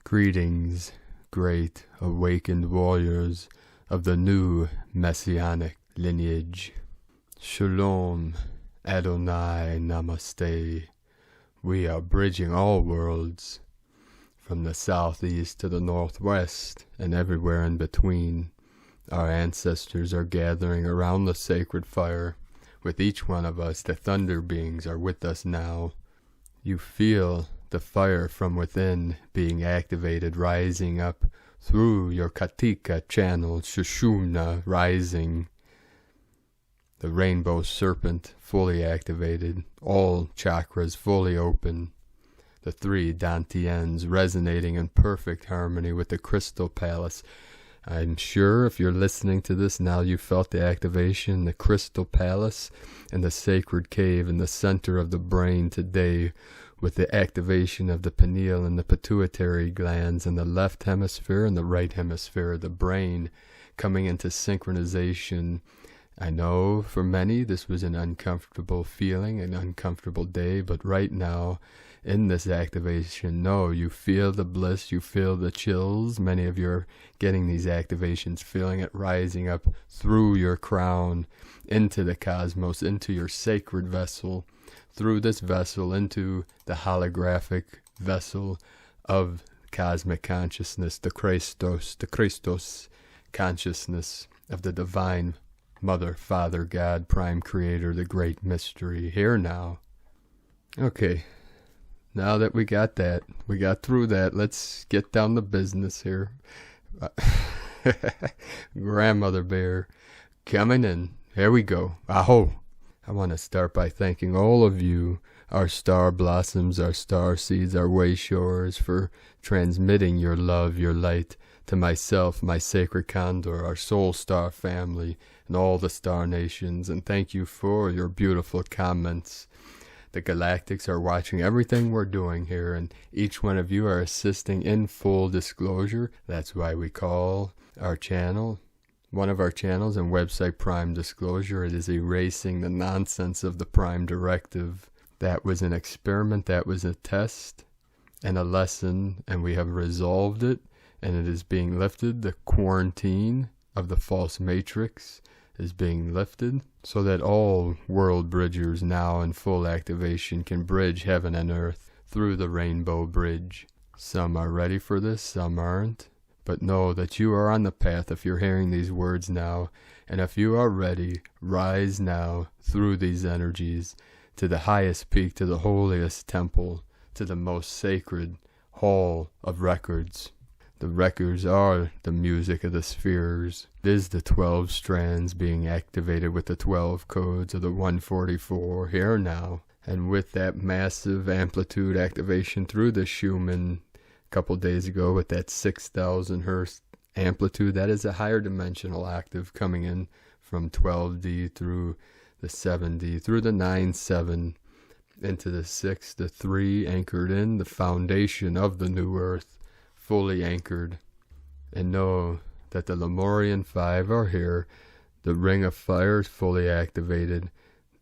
Greetings, great awakened warriors of the new messianic lineage. Shalom, Adonai Namaste. We are bridging all worlds, from the southeast to the northwest and everywhere in between. Our ancestors are gathering around the sacred fire. With each one of us, the thunder beings are with us now. You feel the fire from within being activated, rising up through your Katika channel, Shushumna rising. The rainbow serpent fully activated, all chakras fully open. The three Dantians resonating in perfect harmony with the crystal palace. I'm sure if you're listening to this now, you felt the activation, the crystal palace and the sacred cave in the center of the brain today, with the activation of the pineal and the pituitary glands in the left hemisphere and the right hemisphere of the brain coming into synchronization. I know for many this was an uncomfortable feeling, an uncomfortable day, but right now in this activation, no, you feel the bliss, you feel the chills. Many of you are getting these activations, feeling it rising up through your crown, into the cosmos, into your sacred vessel, through this vessel into the holographic vessel of cosmic consciousness, the Christos consciousness of the divine Mother, Father, God, Prime Creator, the great mystery, here now. Okay, now that we got that, we got through that, let's get down to business here. Grandmother Bear, coming in. Here we go. Aho! I want to start by thanking all of you, our star blossoms, our star seeds, our way shores, for transmitting your love, your light to myself, my sacred condor, our soul star family, and all the star nations. And thank you for your beautiful comments. The Galactics are watching everything we're doing here, and each one of you are assisting in full disclosure. That's why we call our channel, one of our channels and website, Prime Disclosure. It is erasing the nonsense of the Prime Directive. That was an experiment, that was a test and a lesson, and we have resolved it, and it is being lifted. The quarantine of the false matrix is being lifted, so that all world bridgers now in full activation can bridge heaven and earth through the rainbow bridge. Some are ready for this, some aren't. But know that you are on the path if you're hearing these words now. And if you are ready, rise now through these energies to the highest peak, to the holiest temple, to the most sacred hall of records. The records are the music of the spheres. It is the 12 strands being activated with the 12 codes of the 144 here now. And with that massive amplitude activation through the Schumann couple days ago with that 6,000 hertz amplitude, that is a higher dimensional octave coming in from 12D through the 7D, through the 9-7, into the 6, the 3, anchored in the foundation of the new earth, fully anchored. And know that the Lemurian 5 are here. The ring of fire is fully activated.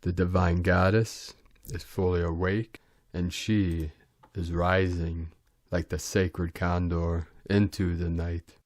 The divine goddess is fully awake, and she is rising like the sacred condor into the night.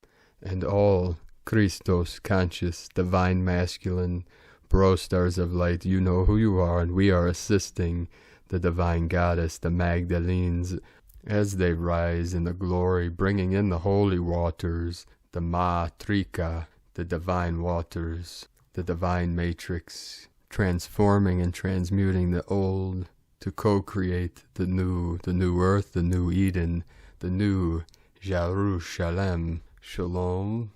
And all Christos conscious, divine masculine, bro stars of light, you know who you are, and we are assisting the divine goddess, the Magdalenes, as they rise in the glory, bringing in the holy waters, the Matrika, the divine waters, the divine matrix, transforming and transmuting the old to co-create the new earth, the new Eden, the new Jerusalem. Shalom.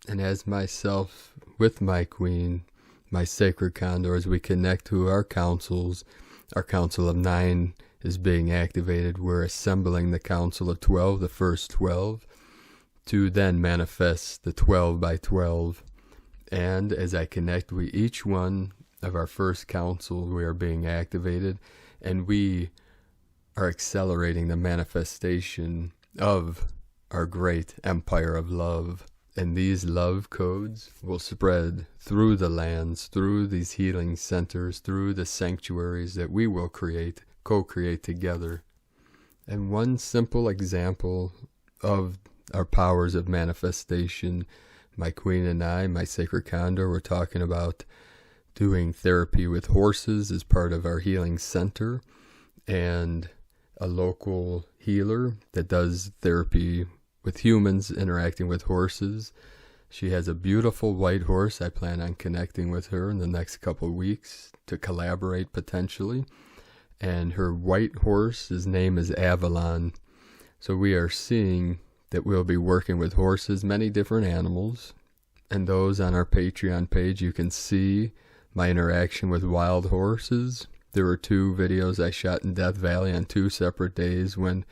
And as myself with my queen, my sacred condor, as we connect to our councils, our council of 9 is being activated. We're assembling the council of 12, the first 12, to then manifest the 12 by 12. And as I connect with each one of our first council, we are being activated, and we are accelerating the manifestation of our great empire of love. And these love codes will spread through the lands, through these healing centers, through the sanctuaries that we will create, co-create together. And one simple example of our powers of manifestation. My queen and I, my sacred condor, we're talking about doing therapy with horses as part of our healing center, and a local healer that does therapy with humans interacting with horses. She has a beautiful white horse. I plan on connecting with her in the next couple of weeks to collaborate potentially. And her white horse, his name is Avalon. So we are seeing that we'll be working with horses, many different animals. And those on our Patreon page, you can see my interaction with wild horses. There were 2 videos I shot in Death Valley on 2 separate days when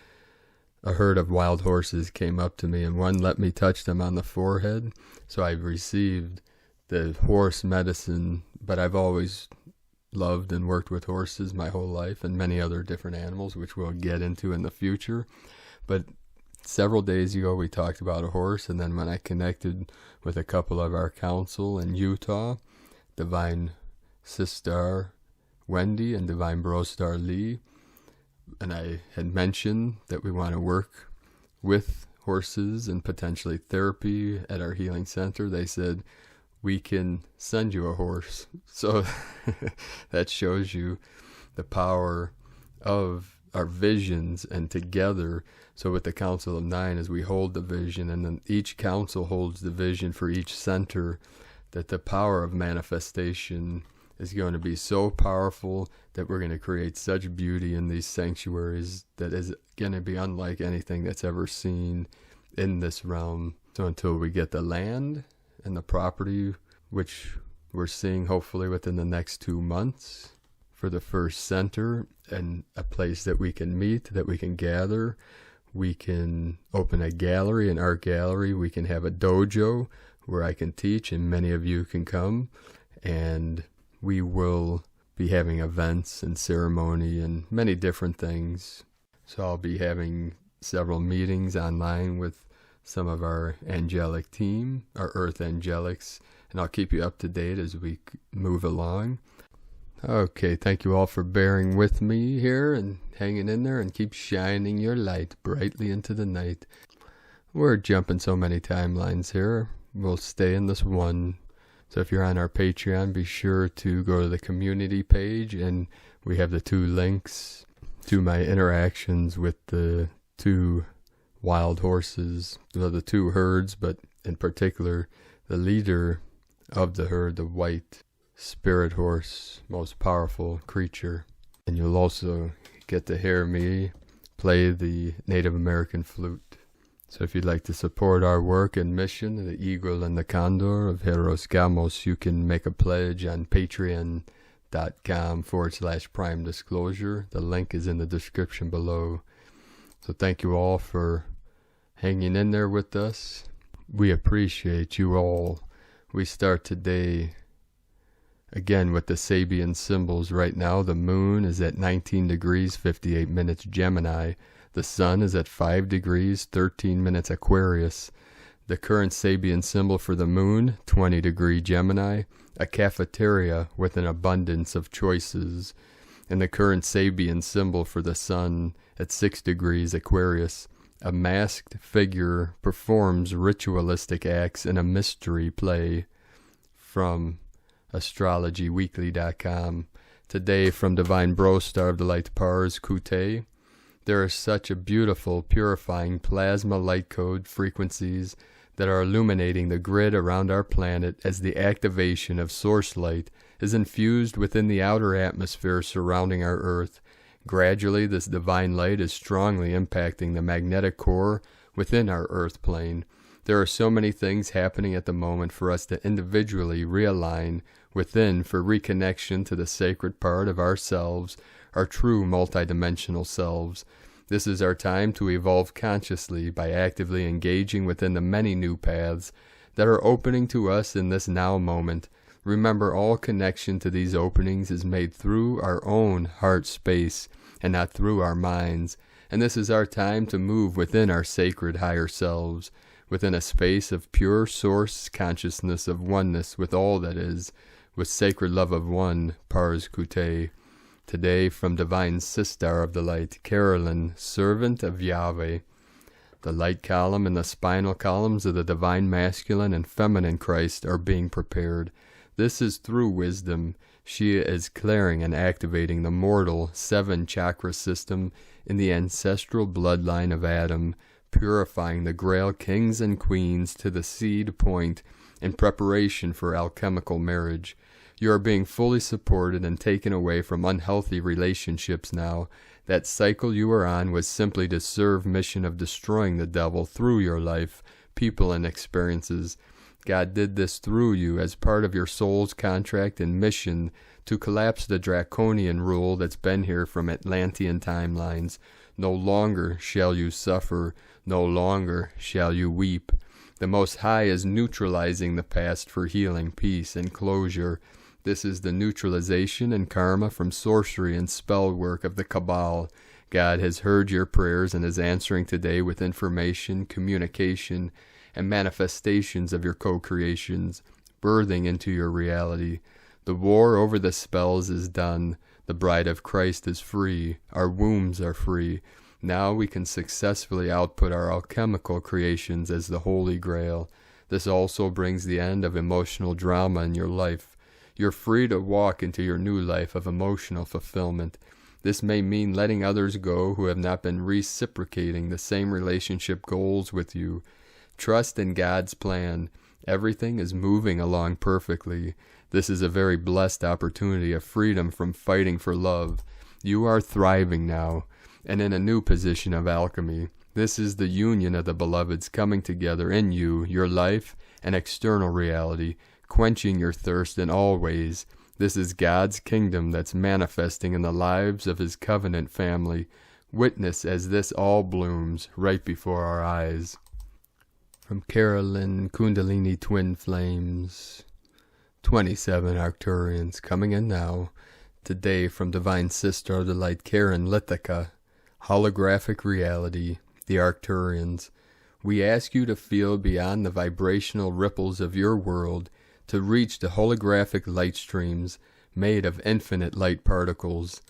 a herd of wild horses came up to me, and one let me touch them on the forehead. So I received the horse medicine, but I've always loved and worked with horses my whole life, and many other different animals, which we'll get into in the future. But several days ago we talked about a horse, and then when I connected with a couple of our council in Utah, Divine Sister Wendy and Divine Brostar Lee, and I had mentioned that we want to work with horses and potentially therapy at our healing center, they said, we can send you a horse. So that shows you the power of our visions, and together. So with the Council of 9, as we hold the vision, and then each council holds the vision for each center, that the power of manifestation is going to be so powerful that we're going to create such beauty in these sanctuaries that is going to be unlike anything that's ever seen in this realm. So until we get the land and the property, which we're seeing hopefully within the next 2 months for the first center, and a place that we can meet, that we can gather, we can open a gallery, an art gallery, we can have a dojo where I can teach and many of you can come, and we will be having events and ceremony and many different things. So I'll be having several meetings online with some of our angelic team, our earth angelics, and I'll keep you up to date as we move along. Okay, thank you all for bearing with me here and hanging in there, and keep shining your light brightly into the night. We're jumping so many timelines here. We'll stay in this one. So if you're on our Patreon, be sure to go to the community page, and we have the 2 links to my interactions with the 2 wild horses, the 2 herds, but in particular the leader of the herd, the white spirit horse, most powerful creature. And you'll also get to hear me play the Native American flute. So if you'd like to support our work and mission, the Eagle and the Condor of Heros Gamos, you can make a pledge on patreon.com/prime disclosure. The link is in the description below. So thank you all for hanging in there with us. We appreciate you all. We start today again with the Sabian symbols. Right now the moon is at 19 degrees 58 minutes Gemini. The sun is at 5 degrees 13 minutes Aquarius. The current Sabian symbol for the moon, 20-degree Gemini, a cafeteria with an abundance of choices. And the current Sabian symbol for the sun, at 6 degrees Aquarius, a masked figure performs ritualistic acts in a mystery play. From astrologyweekly.com. Today from Divine Brostar of the Light Pars Kute. There is such a beautiful, purifying plasma light code frequencies that are illuminating the grid around our planet as the activation of source light is infused within the outer atmosphere surrounding our Earth. Gradually, this divine light is strongly impacting the magnetic core within our Earth plane. There are so many things happening at the moment for us to individually realign within for reconnection to the sacred part of ourselves, our true multidimensional selves. This is our time to evolve consciously by actively engaging within the many new paths that are opening to us in this now moment. Remember, all connection to these openings is made through our own heart space and not through our minds. And this is our time to move within our sacred higher selves, within a space of pure source consciousness of oneness with all that is, with sacred love of one, Pars Kute. Today from Divine Sister of the Light, Carolyn, servant of Yahweh. The light column and the spinal columns of the divine masculine and feminine Christ are being prepared. This is through wisdom. She is clearing and activating the mortal 7-chakra system in the ancestral bloodline of Adam, purifying the Grail kings and queens to the seed point in preparation for alchemical marriage. You are being fully supported and taken away from unhealthy relationships now. That cycle you are on was simply to serve mission of destroying the devil through your life, people, and experiences. God did this through you as part of your soul's contract and mission to collapse the draconian rule that's been here from Atlantean timelines. No longer shall you suffer, no longer shall you weep. The Most High is neutralizing the past for healing, peace, and closure. This is the neutralization and karma from sorcery and spell work of the Cabal. God has heard your prayers and is answering today with information, communication, and manifestations of your co-creations, birthing into your reality. The war over the spells is done. The bride of Christ is free. Our wombs are free. Now we can successfully output our alchemical creations as the Holy Grail. This also brings the end of emotional drama in your life. You're free to walk into your new life of emotional fulfillment. This may mean letting others go who have not been reciprocating the same relationship goals with you. Trust in God's plan. Everything is moving along perfectly. This is a very blessed opportunity of freedom from fighting for love. You are thriving now, and in a new position of alchemy. This is the union of the beloveds coming together in you, your life, and external reality, quenching your thirst in all ways. This is God's kingdom that's manifesting in the lives of his covenant family. Witness as this all blooms right before our eyes. From Carolyn Kundalini Twin Flames, 27 Arcturians coming in now. Today from Divine Sister of the Light Karen Lithika, Holographic Reality, the Arcturians. We ask you to feel beyond the vibrational ripples of your world to reach the holographic light streams made of infinite light particles,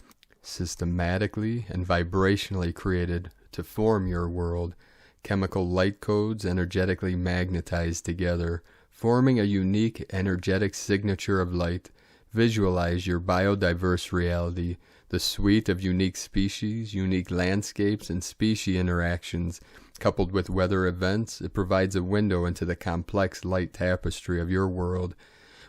systematically and vibrationally created to form your world. Chemical light codes energetically magnetized together, forming a unique energetic signature of light. Visualize your biodiverse reality, the suite of unique species, unique landscapes, and species interactions. Coupled with weather events, it provides a window into the complex light tapestry of your world.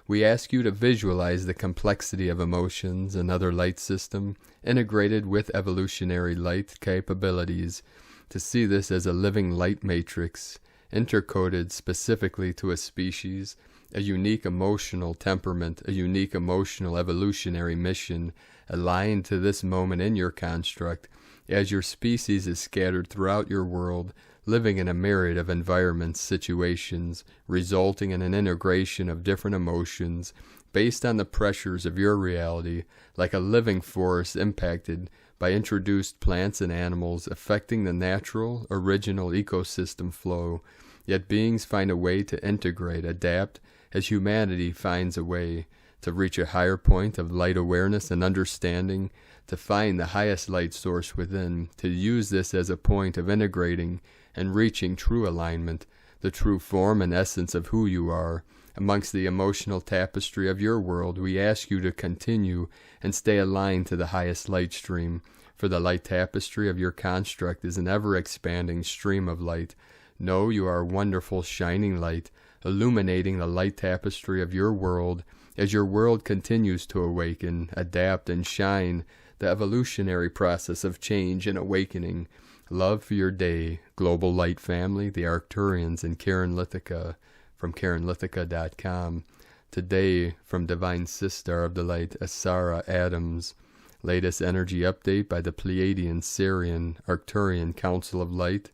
We ask you to visualize the complexity of emotions, another light system, integrated with evolutionary light capabilities, to see this as a living light matrix, intercoded specifically to a species, a unique emotional temperament, a unique emotional evolutionary mission, aligned to this moment in your construct, as your species is scattered throughout your world, living in a myriad of environments, situations, resulting in an integration of different emotions based on the pressures of your reality, like a living force impacted by introduced plants and animals, affecting the natural, original ecosystem flow. Yet beings find a way to integrate, adapt, as humanity finds a way to reach a higher point of light awareness and understanding, to find the highest light source within, to use this as a point of integrating and reaching true alignment, the true form and essence of who you are. Amongst the emotional tapestry of your world, we ask you to continue and stay aligned to the highest light stream, for the light tapestry of your construct is an ever-expanding stream of light. Know you are wonderful shining light, illuminating the light tapestry of your world. As your world continues to awaken, adapt, and shine, the evolutionary process of change and awakening. Love for your day. Global Light Family, the Arcturians, and Karen Lithika from KarenLithika.com. Today, from Divine Sister of the Light, Asara Adams. Latest energy update by the Pleiadian Syrian Arcturian Council of Light,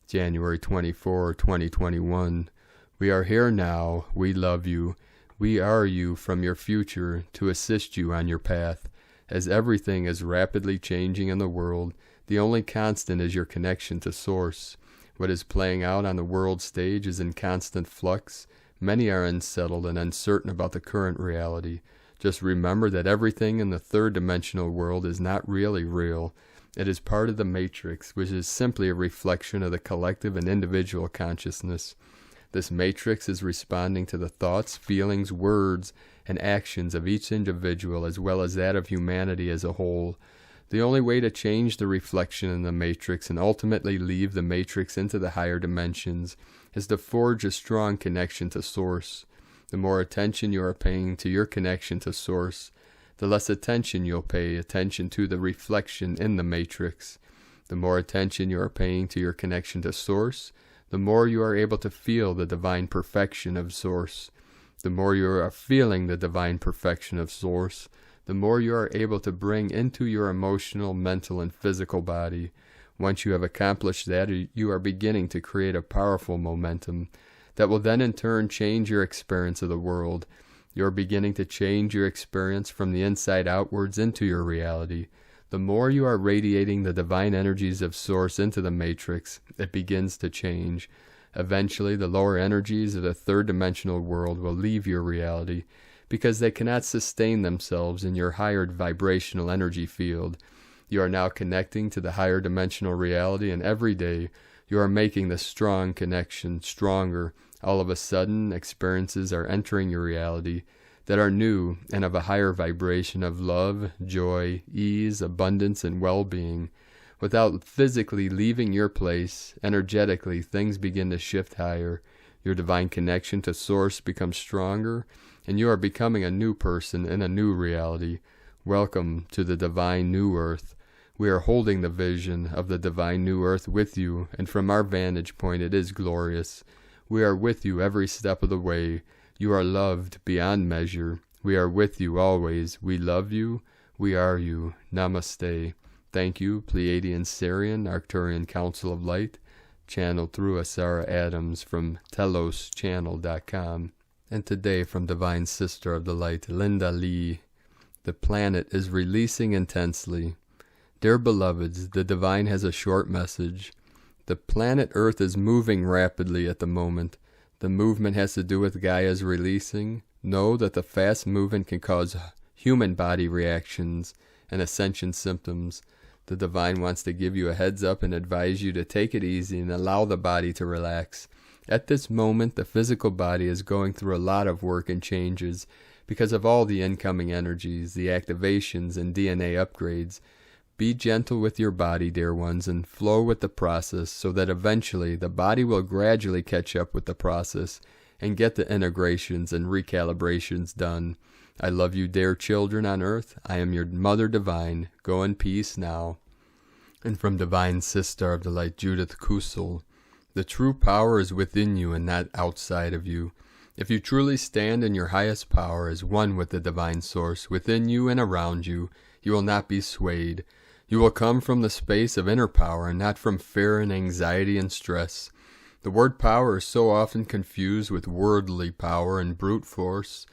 January 24, 2021. We are here now. We love you. We are you from your future to assist you on your path. As everything is rapidly changing in the world, the only constant is your connection to Source. What is playing out on the world stage is in constant flux. Many are unsettled and uncertain about the current reality. Just remember that everything in the third-dimensional world is not really real. It is part of the matrix, which is simply a reflection of the collective and individual consciousness. This matrix is responding to the thoughts, feelings, words, and actions of each individual as well as that of humanity as a whole. The only way to change the reflection in the matrix and ultimately leave the matrix into the higher dimensions is to forge a strong connection to Source. The more attention you are paying to your connection to Source, the less attention you'll pay attention to the reflection in the matrix. The more attention you are paying to your connection to Source, the more you are able to feel the divine perfection of Source. The more you are feeling the divine perfection of Source, the more you are able to bring into your emotional, mental, and physical body. Once you have accomplished that, you are beginning to create a powerful momentum that will then in turn change your experience of the world. You are beginning to change your experience from the inside outwards into your reality. The more you are radiating the divine energies of Source into the matrix, it begins to change. Eventually, the lower energies of the third-dimensional world will leave your reality because they cannot sustain themselves in your higher vibrational energy field. You are now connecting to the higher dimensional reality, and every day you are making the strong connection stronger. All of a sudden, experiences are entering your reality that are new and of a higher vibration of love, joy, ease, abundance, and well-being. Without physically leaving your place, energetically things begin to shift higher. Your divine connection to Source becomes stronger, and you are becoming a new person in a new reality. Welcome to the divine new earth. We are holding the vision of the divine new earth with you, and from our vantage point it is glorious. We are with you every step of the way. You are loved beyond measure. We are with you always. We love you. We are you. Namaste. Thank you, Pleiadian Sirian, Arcturian Council of Light, channeled through Asara Adams from TelosChannel.com. And today from Divine Sister of the Light, Linda Lee. The planet is releasing intensely. Dear beloveds, the Divine has a short message. The planet Earth is moving rapidly at the moment. The movement has to do with Gaia's releasing. Know that the fast movement can cause human body reactions and ascension symptoms. The Divine wants to give you a heads up and advise you to take it easy and allow the body to relax. At this moment, the physical body is going through a lot of work and changes because of all the incoming energies, the activations, and DNA upgrades. Be gentle with your body, dear ones, and flow with the process so that eventually the body will gradually catch up with the process and get the integrations and recalibrations done. I love you, dear children on earth. I am your Mother Divine. Go in peace now. And from Divine Sister of the Light, Judith Kusel, the true power is within you and not outside of you. If you truly stand in your highest power as one with the Divine Source within you and around you, you will not be swayed. You will come from the space of inner power and not from fear and anxiety and stress. The word power is so often confused with worldly power and brute force,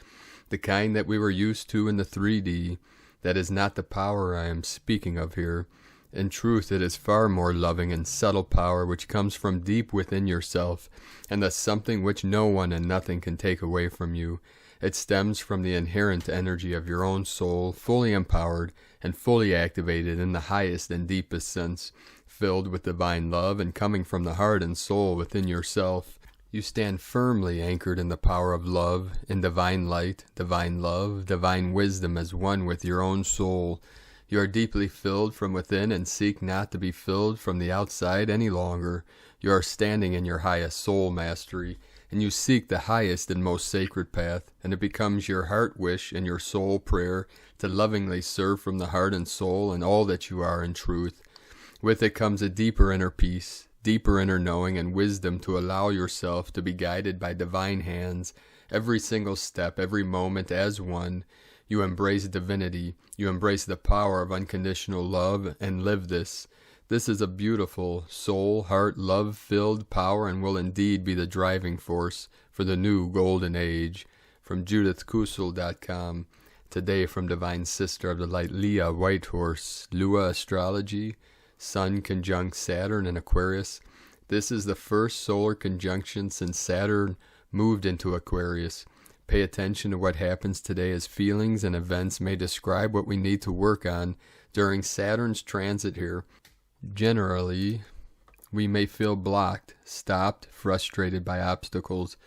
the kind that we were used to in the 3D. That is not the power I am speaking of here. In truth, it is far more loving and subtle power which comes from deep within yourself, and thus something which no one and nothing can take away from you. It stems from the inherent energy of your own soul, fully empowered and fully activated in the highest and deepest sense, filled with divine love and coming from the heart and soul within yourself. You stand firmly anchored in the power of love, in divine light, divine love, divine wisdom as one with your own soul. You are deeply filled from within and seek not to be filled from the outside any longer. You are standing in your highest soul mastery, and you seek the highest and most sacred path, and it becomes your heart wish and your soul prayer to lovingly serve from the heart and soul and all that you are in truth. With it comes a deeper inner peace, deeper inner knowing and wisdom to allow yourself to be guided by divine hands, every single step, every moment as one. You embrace divinity, you embrace the power of unconditional love, and live this. This is a beautiful, soul, heart, love-filled power and will indeed be the driving force for the new golden age. From JudithKusel.com. Today from Divine Sister of the Light, Leah Whitehorse, Lua Astrology, Sun conjunct Saturn in Aquarius. This is the first solar conjunction since Saturn moved into Aquarius. Pay attention to what happens today as feelings and events may describe what we need to work on during Saturn's transit here. Generally, we may feel blocked, stopped, frustrated by obstacles,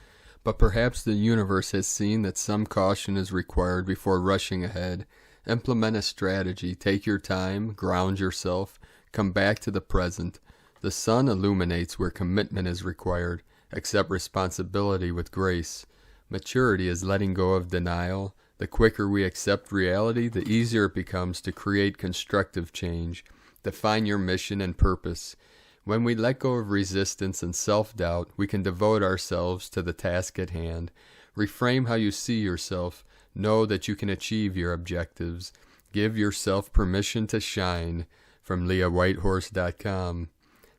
but perhaps the universe has seen that some caution is required before rushing ahead. Implement a strategy, take your time, ground yourself, come back to the present. The sun illuminates where commitment is required. Accept responsibility with grace. Maturity is letting go of denial. The quicker we accept reality, the easier it becomes to create constructive change. Define your mission and purpose. When we let go of resistance and self-doubt, we can devote ourselves to the task at hand. Reframe how you see yourself. Know that you can achieve your objectives. Give yourself permission to shine. From LeahWhitehorse.com.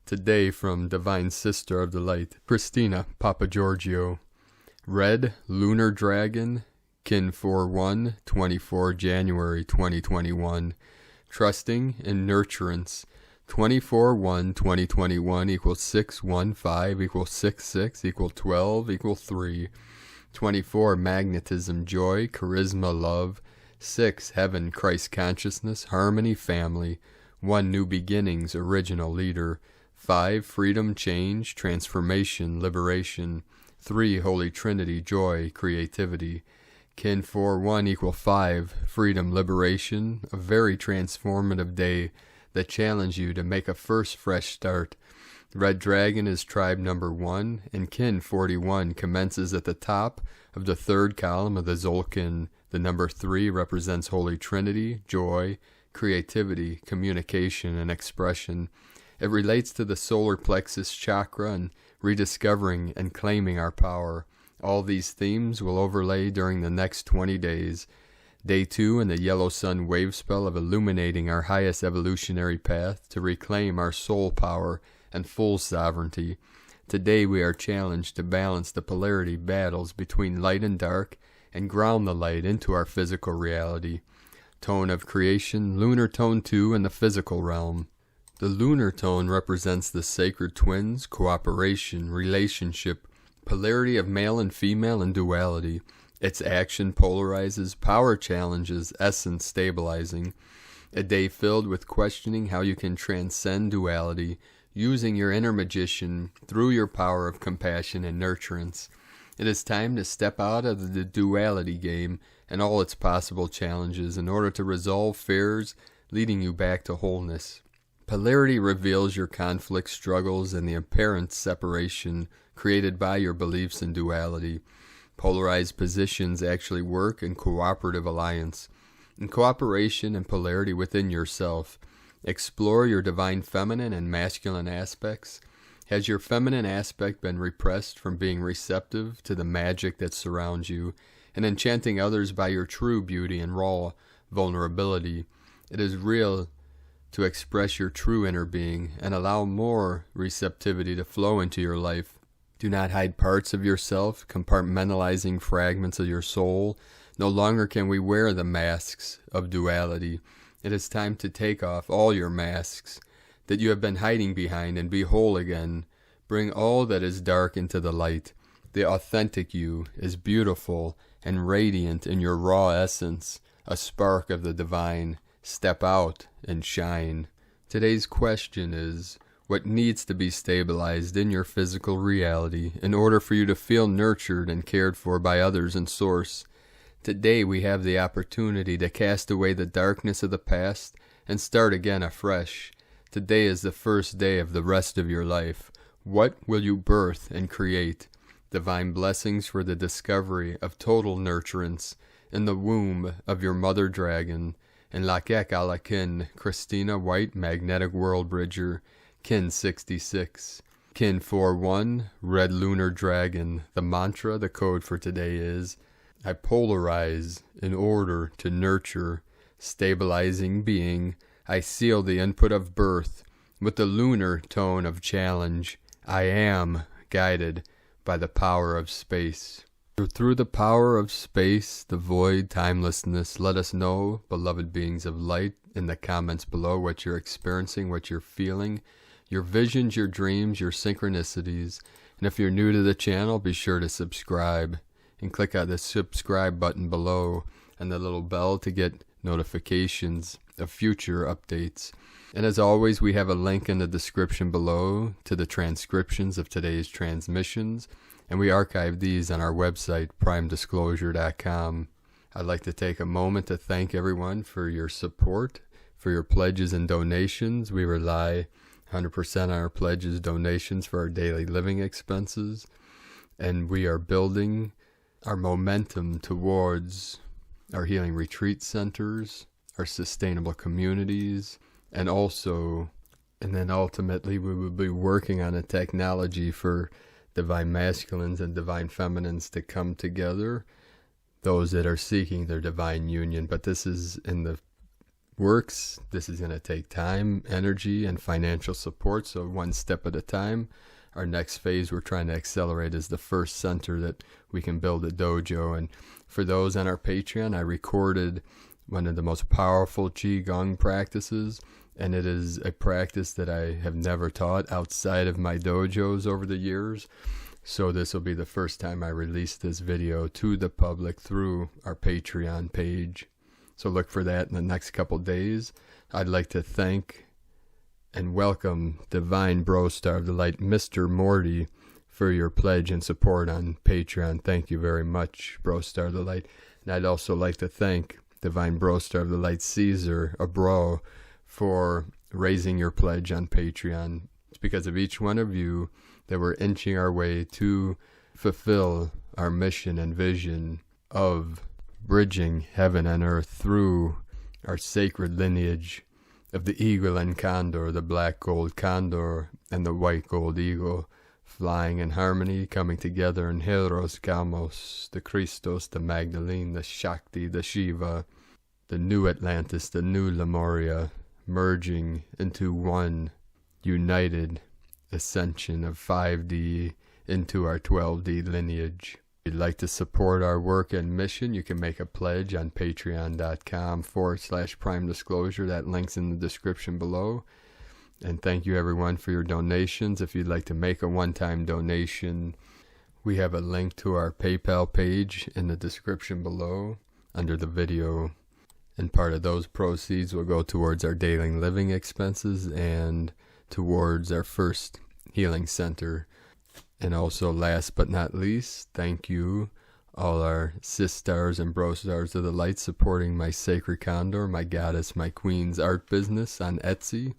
Today from Divine Sister of the Light, Christina Papagiorgio. Red Lunar Dragon, Kin 4-1, 24 January 2021. Trusting in Nurturance. 24-1-2021 equals 6-1-5 equals 6-6 equals 12 equals 3. 24 Magnetism, Joy, Charisma, Love. 6 Heaven, Christ Consciousness, Harmony, Family. 1 New Beginnings, Original Leader. 5 Freedom, Change, Transformation, Liberation. 3 Holy Trinity, Joy, Creativity. Kin 4-1 equals 5 Freedom, Liberation. A very transformative day that challenge you to make a first fresh start. Red Dragon is tribe number 1, and Kin 41 commences at the top of the third column of the Tzolk'in. The number 3 represents Holy Trinity, joy, creativity, communication, and expression. It relates to the solar plexus chakra and rediscovering and claiming our power. All these themes will overlay during the next 20 days. Day 2 in the Yellow Sun wave spell of illuminating our highest evolutionary path to reclaim our soul power and full sovereignty. Today we are challenged to balance the polarity battles between light and dark and ground the light into our physical reality. Tone of creation, lunar tone 2 in the physical realm. The lunar tone represents the sacred twins, cooperation, relationship, polarity of male and female, and duality. Its action polarizes, power challenges, essence stabilizing. A day filled with questioning how you can transcend duality, using your inner magician through your power of compassion and nurturance. It is time to step out of the duality game and all its possible challenges in order to resolve fears, leading you back to wholeness. Polarity reveals your conflict struggles and the apparent separation created by your beliefs in duality. Polarized positions actually work in cooperative alliance. In cooperation and polarity within yourself, explore your divine feminine and masculine aspects. Has your feminine aspect been repressed from being receptive to the magic that surrounds you and enchanting others by your true beauty and raw vulnerability? It is real to express your true inner being and allow more receptivity to flow into your life. Do not hide parts of yourself, compartmentalizing fragments of your soul. No longer can we wear the masks of duality. It is time to take off all your masks that you have been hiding behind and be whole again. Bring all that is dark into the light. The authentic you is beautiful and radiant in your raw essence, a spark of the divine. Step out and shine. Today's question is, what needs to be stabilized in your physical reality in order for you to feel nurtured and cared for by others and Source? Today we have the opportunity to cast away the darkness of the past and start again afresh. Today is the first day of the rest of your life. What will you birth and create? Divine blessings for the discovery of total nurturance in the womb of your mother dragon. And Lakek Alakin, Christina White, Magnetic World Bridger, Kin 66. Kin 4-1, Red Lunar Dragon. The mantra, the code for today is, I polarize in order to nurture, stabilizing being. I seal the input of birth with the lunar tone of challenge. I am guided by the power of space. Through the power of space, the void, timelessness, let us know, beloved beings of light, in the comments below what you're experiencing, what you're feeling, your visions, your dreams, your synchronicities. And if you're new to the channel, be sure to subscribe and click on the subscribe button below and the little bell to get notifications. of future updates. And as always, we have a link in the description below to the transcriptions of today's transmissions, and we archive these on our website, primedisclosure.com. I'd like to take a moment to thank everyone for your support, for your pledges and donations. We rely 100% on our pledges, donations for our daily living expenses, and we are building our momentum towards our healing retreat centers, our sustainable communities, and then ultimately we will be working on a technology for divine masculines and divine feminines to come together, those that are seeking their divine union. But this is in the works. This is going to take time, energy, and financial support, so one step at a time. Our next phase we're trying to accelerate is the first center that we can build a dojo. And for those on our Patreon, I recorded one of the most powerful Qigong practices, and it is a practice that I have never taught outside of my dojos over the years. So this will be the first time I release this video to the public through our Patreon page. So look for that in the next couple days. I'd like to thank and welcome Divine Bro Star of the Light, Mr. Morty, for your pledge and support on Patreon. Thank you very much, Bro Star of the Light. And I'd also like to thank Divine Bro Star of the Light, Caesar, a bro, for raising your pledge on Patreon. It's because of each one of you that we're inching our way to fulfill our mission and vision of bridging heaven and earth through our sacred lineage of the eagle and condor, the black gold condor and the white gold eagle, flying in harmony, coming together in Hieros Gamos, the Christos, the Magdalene, the Shakti, the Shiva, the new Atlantis, the new Lemuria, merging into one united ascension of 5D into our 12D lineage. If you'd like to support our work and mission, you can make a pledge on patreon.com/Prime Disclosure. That link's in the description below. And thank you everyone for your donations. If you'd like to make a one-time donation, we have a link to our PayPal page in the description below under the video. And part of those proceeds will go towards our daily living expenses and towards our first healing center. And also, last but not least, thank you, all our sis stars and bro stars of the light, supporting my sacred condor, my goddess, my queen's art business on Etsy.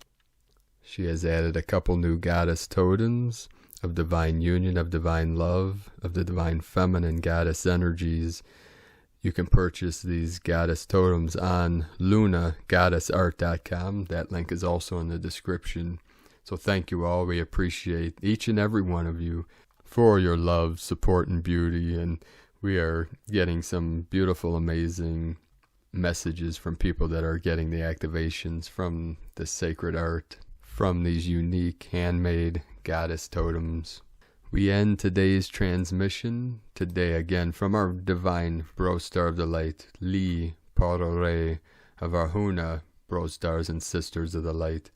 She has added a couple new goddess totems of divine union, of divine love, of the divine feminine goddess energies. You can purchase these goddess totems on lunagoddessart.com. That link is also in the description. So thank you all. We appreciate each and every one of you for your love, support, and beauty. And we are getting some beautiful, amazing messages from people that are getting the activations from the sacred art, from these unique handmade goddess totems. We end today's transmission today again from our divine Bro Star of the Light, Li Parore of our Huna Bro Stars and Sisters of the Light.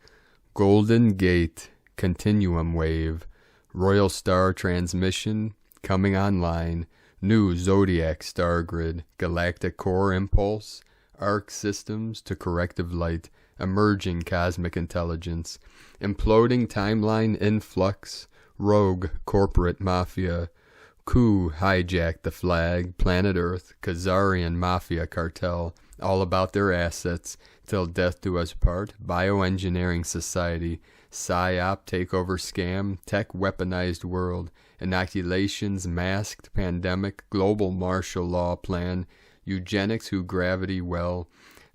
Golden Gate, Continuum Wave, Royal Star Transmission, coming online, new Zodiac Star Grid, Galactic Core Impulse, Arc Systems to Corrective Light, Emerging Cosmic Intelligence, Imploding Timeline Influx, Rogue Corporate Mafia, Coup Hijack the Flag, Planet Earth, Khazarian Mafia Cartel, all about their assets, till death do us part, Bioengineering Society, PSYOP Takeover Scam, Tech Weaponized World, Inoculations, Masked Pandemic, Global Martial Law Plan, Eugenics Who Gravity Well,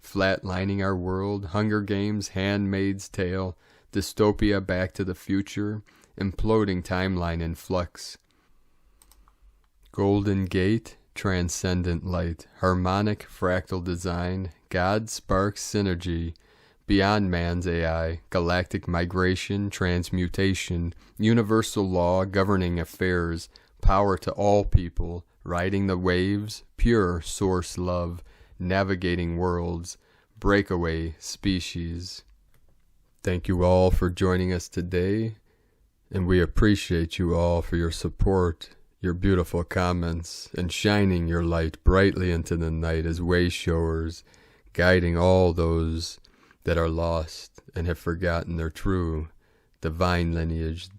Flatlining Our World, Hunger Games, Handmaid's Tale, Dystopia Back to the Future, Imploding Timeline in Flux, Golden Gate, Transcendent Light, Harmonic Fractal Design, God Spark Synergy, Beyond Man's AI, Galactic Migration, Transmutation, Universal Law Governing Affairs, Power to All People, Riding the Waves, Pure Source Love, Navigating Worlds, Breakaway Species. Thank you all for joining us today, and we appreciate you all for your support, your beautiful comments, and shining your light brightly into the night as way showers, guiding all those that are lost and have forgotten their true divine lineage,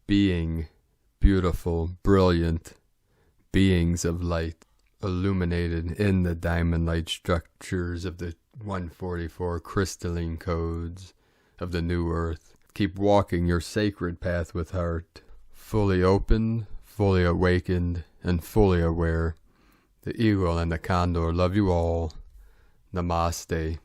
being beautiful, brilliant beings of light, illuminated in the diamond light structures of the 144 crystalline codes of the new earth. Keep walking your sacred path with heart, fully open, fully awakened, and fully aware. The eagle and the condor love you all. Namaste.